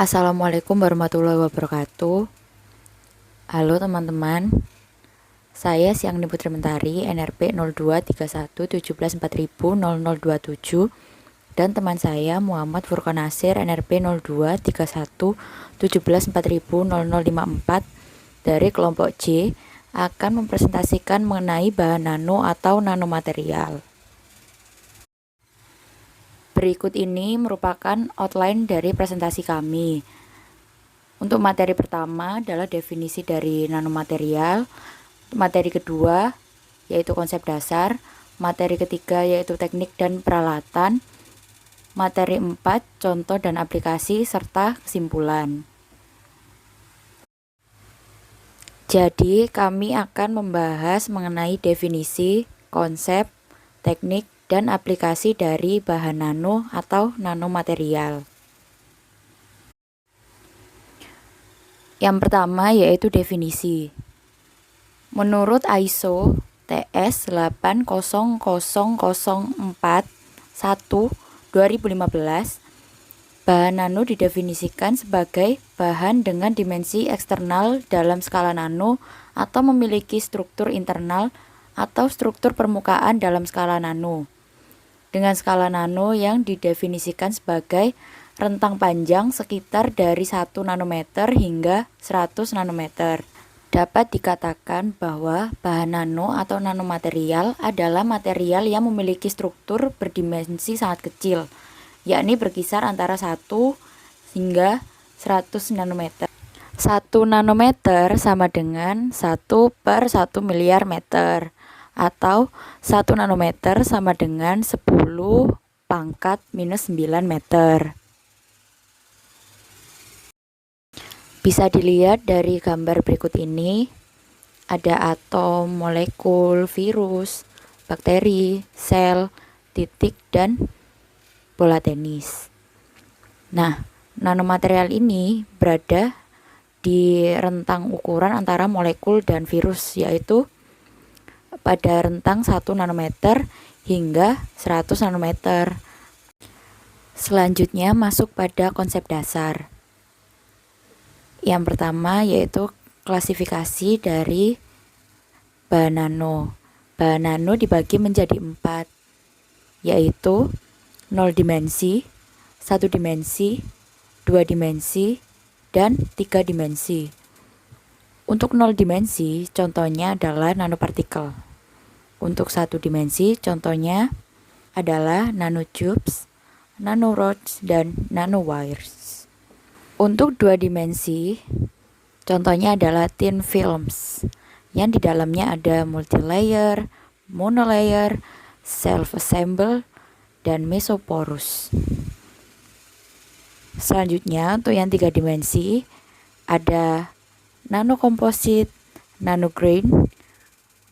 Assalamualaikum warahmatullahi wabarakatuh. Halo teman-teman, saya Siang Putri Mentari NRP 023117400027 dan teman saya Muhammad Furqan Nasir NRP 023117400054 dari kelompok J akan mempresentasikan mengenai bahan nano atau nanomaterial. Berikut ini merupakan outline dari presentasi kami. Untuk materi pertama adalah definisi dari nanomaterial, materi kedua yaitu konsep dasar, materi ketiga yaitu teknik dan peralatan, materi 4 contoh dan aplikasi serta kesimpulan. Jadi kami akan membahas mengenai definisi, konsep, teknik, dan aplikasi dari bahan nano atau nanomaterial. Yang pertama yaitu definisi. Menurut ISO TS 80004/1/2015, bahan nano didefinisikan sebagai bahan dengan dimensi eksternal dalam skala nano atau memiliki struktur internal atau struktur permukaan dalam skala nano. Dengan skala nano yang didefinisikan sebagai rentang panjang sekitar dari 1 nanometer hingga 100 nanometer. Dapat dikatakan bahwa bahan nano atau nanomaterial adalah material yang memiliki struktur berdimensi sangat kecil, yakni berkisar antara 1 hingga 100 nanometer. 1 nanometer sama dengan 1/1 miliar meter, atau 1 nanometer sama dengan 10⁻⁹ meter. Bisa dilihat dari gambar berikut ini, ada atom, molekul, virus, bakteri, sel, titik, dan bola tenis. Nah, nanomaterial ini berada di rentang ukuran antara molekul dan virus, yaitu pada rentang 1 nanometer hingga 100 nanometer. Selanjutnya masuk pada konsep dasar. Yang pertama yaitu klasifikasi dari bahan nano. Bahan nano dibagi menjadi 4, yaitu 0 dimensi, 1 dimensi, 2 dimensi, dan 3 dimensi. Untuk 0 dimensi, contohnya adalah nanopartikel. Untuk 1 dimensi, contohnya adalah nanotubes, nanorods, dan nanowires. Untuk 2 dimensi, contohnya adalah thin films, yang di dalamnya ada multilayer, monolayer, self-assemble, dan mesoporous. Selanjutnya, untuk yang 3 dimensi, ada nanokomposit, nanograin,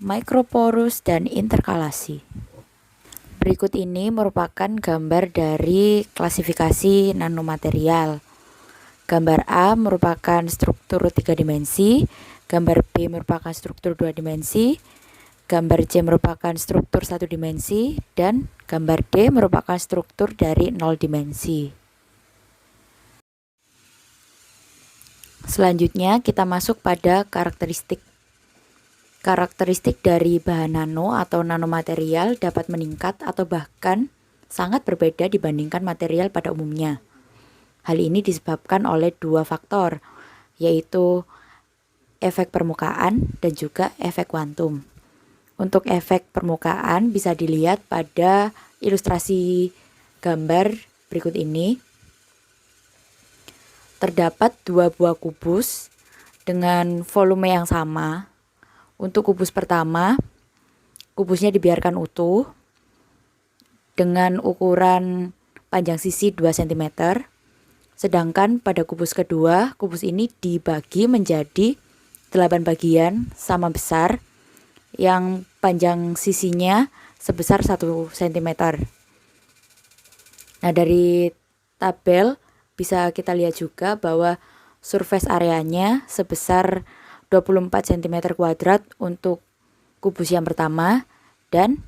microporous, dan interkalasi. Berikut ini merupakan gambar dari klasifikasi nanomaterial. Gambar A merupakan struktur 3 dimensi, gambar B merupakan struktur 2 dimensi, gambar C merupakan struktur 1 dimensi, dan gambar D merupakan struktur dari 0 dimensi. Selanjutnya kita masuk pada karakteristik. Karakteristik dari bahan nano atau nanomaterial dapat meningkat atau bahkan sangat berbeda dibandingkan material pada umumnya. Hal ini disebabkan oleh 2 faktor, yaitu efek permukaan dan juga efek kuantum. Untuk efek permukaan bisa dilihat pada ilustrasi gambar berikut ini. Terdapat 2 buah kubus dengan volume yang sama. Untuk kubus pertama, kubusnya dibiarkan utuh dengan ukuran panjang sisi 2 cm. Sedangkan pada kubus kedua, kubus ini dibagi menjadi 8 bagian sama besar yang panjang sisinya sebesar 1 cm. Nah, dari tabel bisa kita lihat juga bahwa surface areanya sebesar 24 cm kuadrat untuk kubus yang pertama dan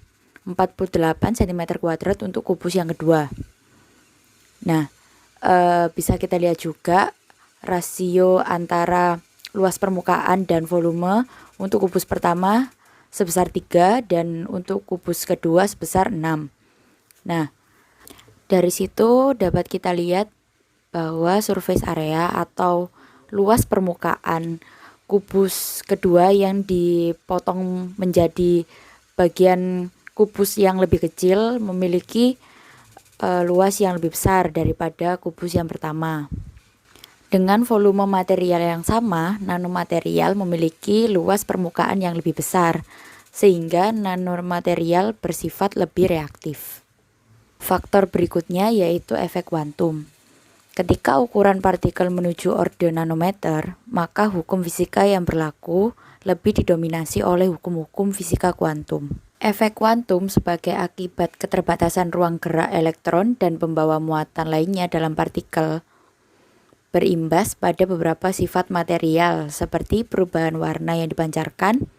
48 cm kuadrat untuk kubus yang kedua. Nah, bisa kita lihat juga rasio antara luas permukaan dan volume untuk kubus pertama sebesar 3 dan untuk kubus kedua sebesar 6. Nah, dari situ dapat kita lihat bahwa surface area atau luas permukaan kubus kedua yang dipotong menjadi bagian kubus yang lebih kecil memiliki luas yang lebih besar daripada kubus yang pertama. Dengan volume material yang sama, nanomaterial memiliki luas permukaan yang lebih besar, sehingga nanomaterial bersifat lebih reaktif. Faktor berikutnya yaitu efek kuantum. Ketika ukuran partikel menuju orde nanometer, maka hukum fisika yang berlaku lebih didominasi oleh hukum-hukum fisika kuantum. Efek kuantum sebagai akibat keterbatasan ruang gerak elektron dan pembawa muatan lainnya dalam partikel berimbas pada beberapa sifat material seperti perubahan warna yang dipancarkan,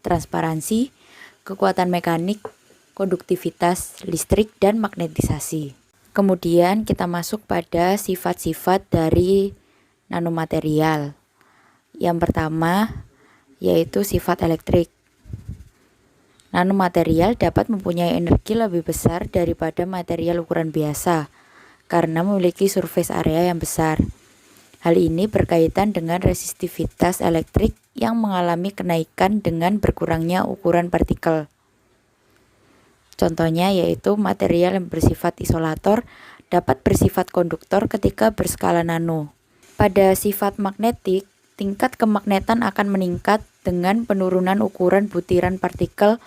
transparansi, kekuatan mekanik, konduktivitas listrik, dan magnetisasi. Kemudian kita masuk pada sifat-sifat dari nanomaterial. Yang pertama yaitu sifat elektrik. Nanomaterial dapat mempunyai energi lebih besar daripada material ukuran biasa karena memiliki surface area yang besar. Hal ini berkaitan dengan resistivitas elektrik yang mengalami kenaikan dengan berkurangnya ukuran partikel. Contohnya yaitu material yang bersifat isolator dapat bersifat konduktor ketika berskala nano. Pada sifat magnetik, tingkat kemagnetan akan meningkat dengan penurunan ukuran butiran partikel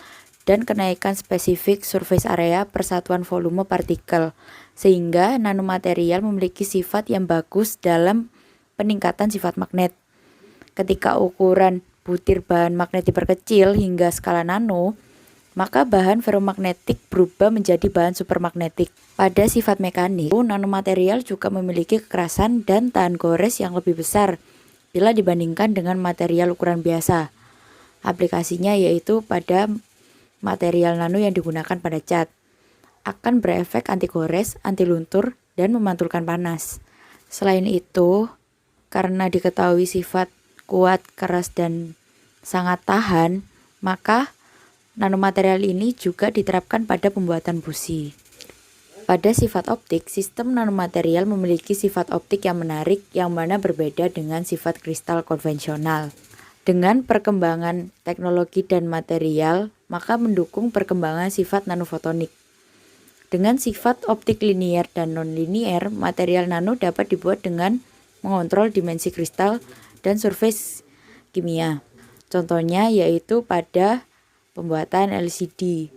dan kenaikan spesifik surface area persatuan volume partikel, sehingga nanomaterial memiliki sifat yang bagus dalam peningkatan sifat magnet. Ketika ukuran butir bahan magnet diperkecil hingga skala nano, maka bahan ferromagnetik berubah menjadi bahan supermagnetik. Pada sifat mekanik, nanomaterial juga memiliki kekerasan dan tahan gores yang lebih besar bila dibandingkan dengan material ukuran biasa. Aplikasinya yaitu pada material nano yang digunakan pada cat. Akan berefek anti gores, anti luntur, dan memantulkan panas. Selain itu, karena diketahui sifat kuat, keras, dan sangat tahan, maka nanomaterial ini juga diterapkan pada pembuatan busi. Pada sifat optik, sistem nanomaterial memiliki sifat optik yang menarik yang mana berbeda dengan sifat kristal konvensional. Dengan perkembangan teknologi dan material, maka mendukung perkembangan sifat nanofotonik. Dengan sifat optik linier dan non-linier, material nano dapat dibuat dengan mengontrol dimensi kristal dan surface kimia. Contohnya yaitu pada pembuatan LCD.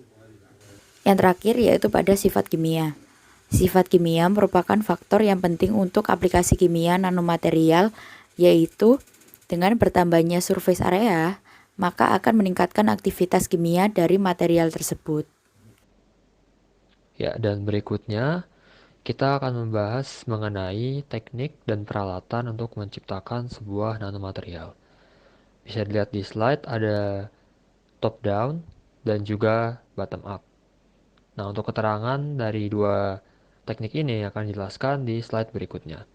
Yang terakhir yaitu pada sifat kimia. Sifat kimia merupakan faktor yang penting untuk aplikasi kimia nanomaterial, yaitu dengan bertambahnya surface area, maka akan meningkatkan aktivitas kimia dari material tersebut. Ya, dan berikutnya kita akan membahas mengenai teknik dan peralatan untuk menciptakan sebuah nanomaterial. Bisa dilihat di slide ada top down dan juga bottom up. Nah, untuk keterangan dari dua teknik ini akan dijelaskan di slide berikutnya.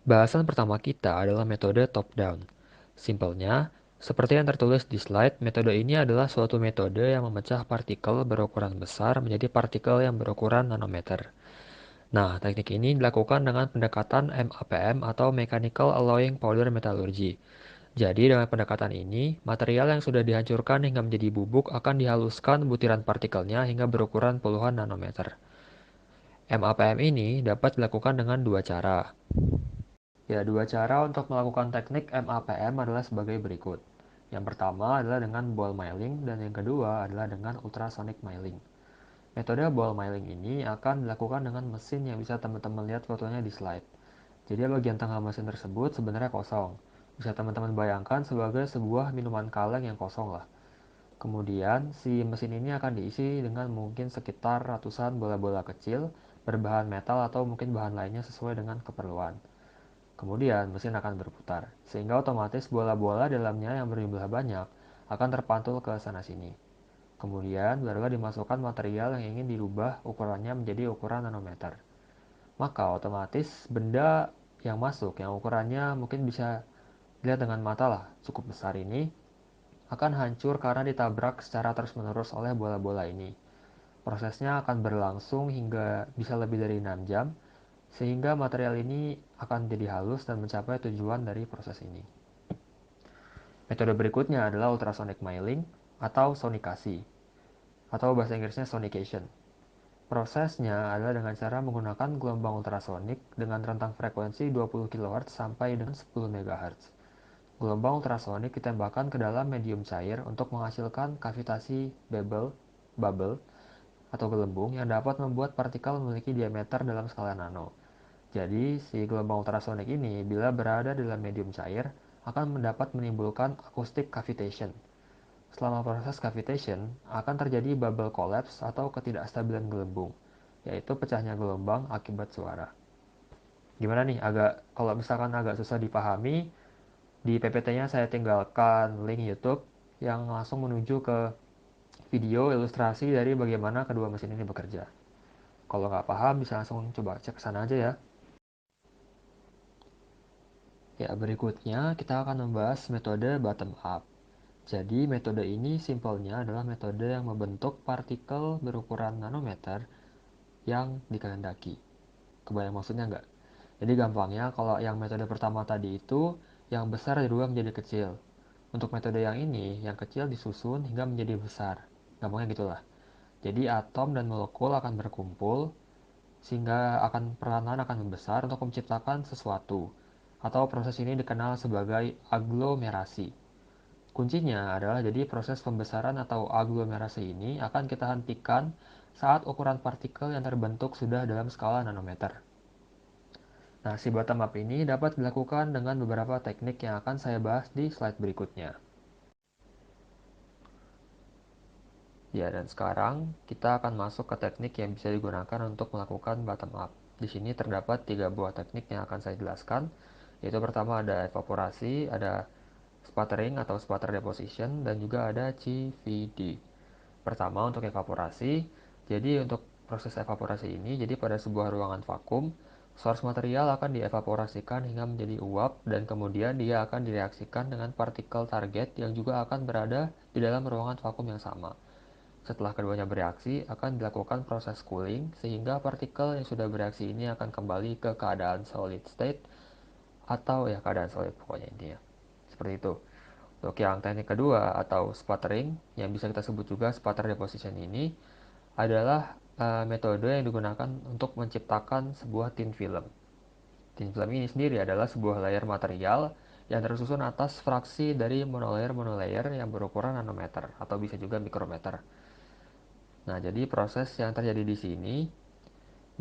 Bahasan pertama kita adalah metode top down. Simpelnya, seperti yang tertulis di slide, metode ini adalah suatu metode yang memecah partikel berukuran besar menjadi partikel yang berukuran nanometer. Nah, teknik ini dilakukan dengan pendekatan MAPM atau Mechanical Alloying Powder Metallurgy. Jadi, dengan pendekatan ini, material yang sudah dihancurkan hingga menjadi bubuk akan dihaluskan butiran partikelnya hingga berukuran puluhan nanometer. MAPM ini dapat dilakukan dengan dua cara. Ya, dua cara untuk melakukan teknik MAPM adalah sebagai berikut. Yang pertama adalah dengan ball milling dan yang kedua adalah dengan ultrasonic milling. Metode ball milling ini akan dilakukan dengan mesin yang bisa teman-teman lihat fotonya di slide. Jadi bagian tengah mesin tersebut sebenarnya kosong. Bisa teman-teman bayangkan sebagai sebuah minuman kaleng yang kosong lah. Kemudian si mesin ini akan diisi dengan mungkin sekitar ratusan bola-bola kecil berbahan metal atau mungkin bahan lainnya sesuai dengan keperluan. Kemudian mesin akan berputar, sehingga otomatis bola-bola dalamnya yang berjumlah banyak akan terpantul ke sana-sini. Kemudian barulah dimasukkan material yang ingin dirubah ukurannya menjadi ukuran nanometer. maka otomatis benda yang masuk, yang ukurannya mungkin bisa dilihat dengan mata lah, cukup besar ini, akan hancur karena ditabrak secara terus-menerus oleh bola-bola ini. Prosesnya akan berlangsung hingga bisa lebih dari 6 jam, sehingga material ini akan jadi halus dan mencapai tujuan dari proses ini. Metode berikutnya adalah ultrasonic milling atau sonikasi, atau bahasa Inggrisnya sonication. Prosesnya adalah dengan cara menggunakan gelombang ultrasonik dengan rentang frekuensi 20 kHz sampai dengan 10 MHz. Gelombang ultrasonik ditembakkan ke dalam medium cair untuk menghasilkan kavitasi bubble atau gelembung yang dapat membuat partikel memiliki diameter dalam skala nano. Jadi, si gelombang ultrasonik ini bila berada dalam medium cair akan mendapat menimbulkan acoustic cavitation. Selama proses cavitation, akan terjadi bubble collapse atau ketidakstabilan gelembung, yaitu pecahnya gelombang akibat suara. Gimana nih, kalau misalkan agak susah dipahami, di PPT-nya saya tinggalkan link YouTube yang langsung menuju ke video ilustrasi dari bagaimana kedua mesin ini bekerja. Kalau nggak paham, bisa langsung coba cek ke sana aja ya. Ya, berikutnya kita akan membahas metode bottom up. Jadi, metode ini simpelnya adalah metode yang membentuk partikel berukuran nanometer yang dikehendaki. Kebayang maksudnya nggak? Jadi gampangnya, kalau yang metode pertama tadi itu, yang besar dirubah menjadi kecil. Untuk metode yang ini, yang kecil disusun hingga menjadi besar. Gampangnya gitulah. Jadi atom dan molekul akan berkumpul, sehingga perlahan-lahan akan membesar untuk menciptakan sesuatu. Atau proses ini dikenal sebagai aglomerasi. Kuncinya adalah jadi proses pembesaran atau aglomerasi ini akan kita hentikan saat ukuran partikel yang terbentuk sudah dalam skala nanometer. Nah, si bottom up ini dapat dilakukan dengan beberapa teknik yang akan saya bahas di slide berikutnya. Ya, dan sekarang kita akan masuk ke teknik yang bisa digunakan untuk melakukan bottom up. Di sini terdapat 3 buah teknik yang akan saya jelaskan, yaitu pertama ada evaporasi, ada sputtering atau sputter deposition, dan juga ada CVD. Pertama untuk evaporasi, jadi untuk proses evaporasi ini, jadi pada sebuah ruangan vakum, source material akan dievaporasikan hingga menjadi uap dan kemudian dia akan direaksikan dengan partikel target yang juga akan berada di dalam ruangan vakum yang sama. Setelah keduanya bereaksi, akan dilakukan proses cooling sehingga partikel yang sudah bereaksi ini akan kembali ke keadaan solid state atau ya keadaan solid pokoknya intinya. Seperti itu. Untuk yang teknik kedua atau sputtering, yang bisa kita sebut juga sputter deposition ini, adalah metode yang digunakan untuk menciptakan sebuah thin film. Thin film ini sendiri adalah sebuah layer material yang tersusun atas fraksi dari monolayer-monolayer yang berukuran nanometer atau bisa juga mikrometer. Nah, jadi proses yang terjadi di sini,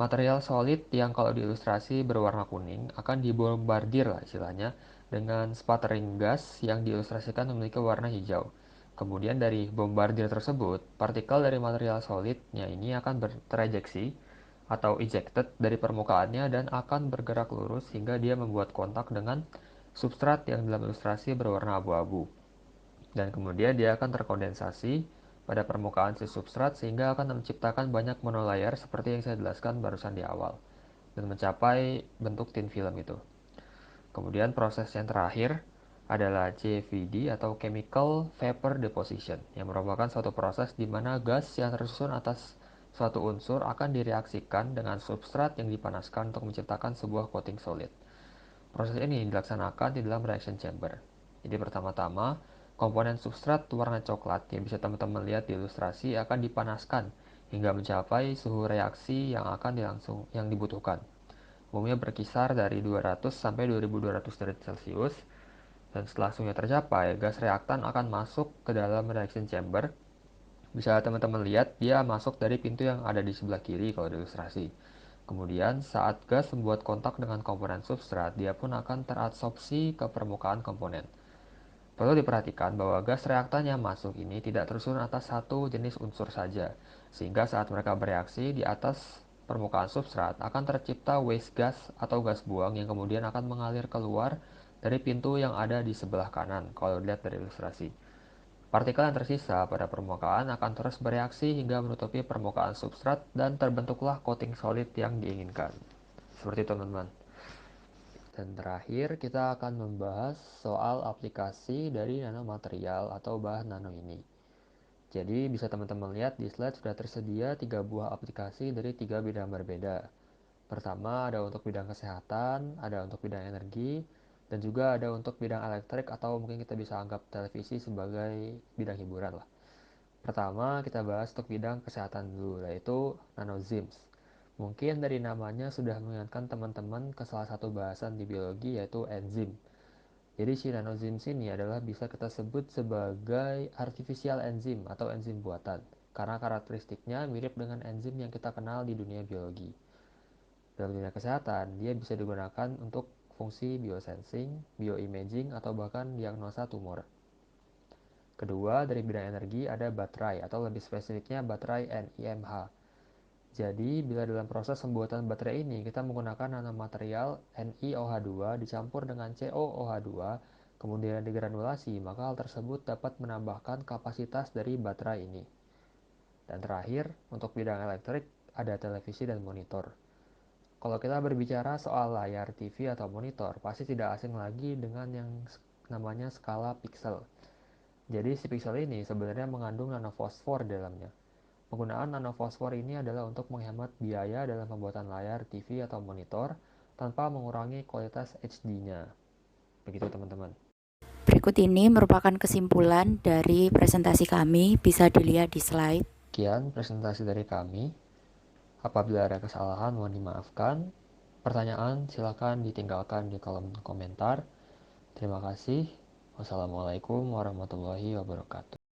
material solid yang kalau diilustrasi berwarna kuning akan dibombardir lah istilahnya dengan sputtering gas yang diilustrasikan memiliki warna hijau. Kemudian dari bombardir tersebut, partikel dari material solidnya ini akan terejeksi atau ejected dari permukaannya dan akan bergerak lurus hingga dia membuat kontak dengan substrat yang dalam ilustrasi berwarna abu-abu. Dan kemudian dia akan terkondensasi pada permukaan si substrat sehingga akan menciptakan banyak monolayer seperti yang saya jelaskan barusan di awal dan mencapai bentuk thin film itu. Kemudian proses yang terakhir adalah CVD atau Chemical Vapor Deposition yang merupakan suatu proses di mana gas yang tersusun atas suatu unsur akan direaksikan dengan substrat yang dipanaskan untuk menciptakan sebuah coating solid. Proses ini dilaksanakan di dalam reaction chamber. Jadi pertama-tama, komponen substrat warna coklat yang bisa teman-teman lihat di ilustrasi akan dipanaskan hingga mencapai suhu reaksi yang dibutuhkan. Umumnya berkisar dari 200 sampai 2200 derajat Celcius. Dan setelah suhunya tercapai, gas reaktan akan masuk ke dalam reaction chamber. Bisa teman-teman lihat, dia masuk dari pintu yang ada di sebelah kiri kalau di ilustrasi. Kemudian, saat gas membuat kontak dengan komponen substrat, dia pun akan terabsorpsi ke permukaan komponen. Perlu diperhatikan bahwa gas reaktan yang masuk ini tidak tersusun atas satu jenis unsur saja, sehingga saat mereka bereaksi di atas permukaan substrat akan tercipta waste gas atau gas buang yang kemudian akan mengalir keluar dari pintu yang ada di sebelah kanan, kalau dilihat dari ilustrasi. Partikel yang tersisa pada permukaan akan terus bereaksi hingga menutupi permukaan substrat dan terbentuklah coating solid yang diinginkan. seperti itu teman-teman. Dan terakhir kita akan membahas soal aplikasi dari nanomaterial atau bahan nano ini. Jadi bisa teman-teman lihat di slide sudah tersedia 3 buah aplikasi dari 3 bidang berbeda. Pertama ada untuk bidang kesehatan, ada untuk bidang energi, dan juga ada untuk bidang elektrik atau mungkin kita bisa anggap televisi sebagai bidang hiburan lah. Pertama kita bahas untuk bidang kesehatan dulu, yaitu nanozymes. Mungkin dari namanya sudah mengingatkan teman-teman ke salah satu bahasan di biologi yaitu enzim. Jadi si nanozymes ini adalah bisa kita sebut sebagai artificial enzim atau enzim buatan. Karena karakteristiknya mirip dengan enzim yang kita kenal di dunia biologi. Dalam dunia kesehatan, dia bisa digunakan untuk fungsi biosensing, bioimaging, atau bahkan diagnosa tumor. Kedua, dari bidang energi ada baterai atau lebih spesifiknya baterai NIMH. Jadi, bila dalam proses pembuatan baterai ini kita menggunakan nanomaterial NiOH2 dicampur dengan COOH2, kemudian digranulasi, maka hal tersebut dapat menambahkan kapasitas dari baterai ini. Dan terakhir, untuk bidang elektrik ada televisi dan monitor. Kalau kita berbicara soal layar TV atau monitor, pasti tidak asing lagi dengan yang namanya skala piksel. Jadi si piksel ini sebenarnya mengandung nanofosfor di dalamnya. Penggunaan nanofosfor ini adalah untuk menghemat biaya dalam pembuatan layar TV atau monitor tanpa mengurangi kualitas HD-nya. Begitu teman-teman. Berikut ini merupakan kesimpulan dari presentasi kami, bisa dilihat di slide. Sekian presentasi dari kami. Apabila ada kesalahan mohon dimaafkan. Pertanyaan silakan ditinggalkan di kolom komentar. Terima kasih. Wassalamualaikum warahmatullahi wabarakatuh.